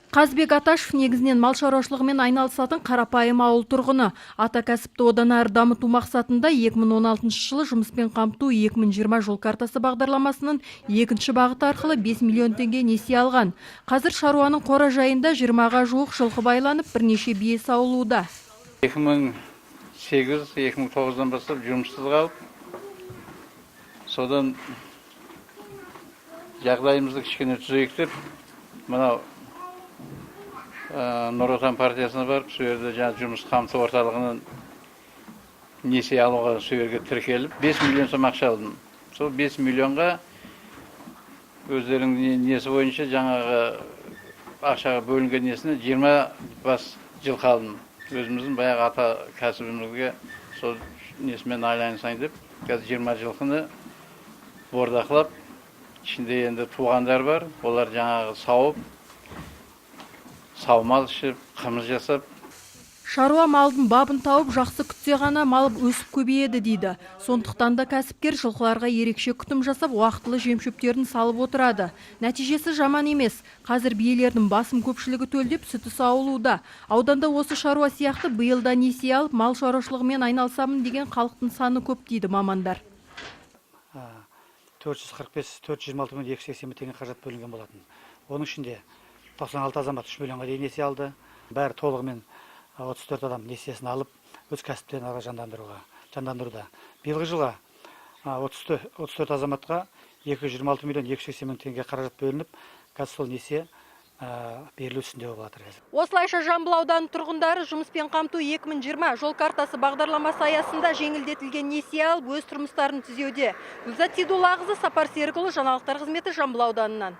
Қазбек Аташев негізінен мал шаруашылығымен айналысатын қарапайым ауыл тұрғыны. Ата кәсіпті одан әрі дамыту мақсатында 2016 жылы жұмыспен қамту 2020 жол картасы бағдарламасының екінші бағыты арқылы 5 миллион теңге несие алған. Қазір шаруаның қора-жайында 20-ға жуық жылқы байланып, бірнеше бие сауылуда. 2008-2009-дан бастап жұмыссыз қалып, содан жағдайымызды кішкене түзейік деп, мынау Нұр Отан партиясына барып, сол жерде жұмыс қамту орталығынан несие алуға сол жерге тіркеліп, 5 миллион сом ақша алдым. Сол 5 миллионға өздерінің несі бойынша жаңағы ақшаға бөлінген несіне 20 бас жылқы алдым. Өзіміздің баяғы ата кәсібімізге сол несімен айланысайын деп, қазір 20 жылқыны бордақылап, ішінде енді туғандар бар, олар жаңағы сауып, саумал ішіп, қымыз жасап. Шаруа малдың бабын тауып, жақсы күтсе ғана мал өсіп көбейеді дейді. Сондықтан да кәсіпкер жылқыларға ерекше күтім жасап, уақытылы жем-шөптерін салып отырады. Нәтижесі жаман емес. Қазір биелердің басым көпшілігі төлдеп, сүті сауылуда. Ауданда осы шаруа сияқты биылда несие алып, мал шаруашылығымен айналысамын деген халықтың саны көп дейді мамандар. 445-426 мың 280 теңге қаражат бөлінген болатын. Оның ішінде 96 азамат 3 миллионға дейін несие алды. Бәрі толығымен 34 адам несиесін алып, өз кәсіптерін ары жандандыруда. Биылғы жылға 34 азаматқа 226 миллион 280 мың теңге қаражат бөлініп, қазір сол несие берілу үстінде болады. Осылайша Жамбыл ауданы тұрғындары жұмыспен қамту 2020 жол картасы бағдарламасы аясында жеңілдетілген несие алып, өз тұрмыстарын түзеуде. Гүлзат Сейдуллақызы, Сапар Серікұлы, жаңалықтар қызметі, Жамбыл ауданынан.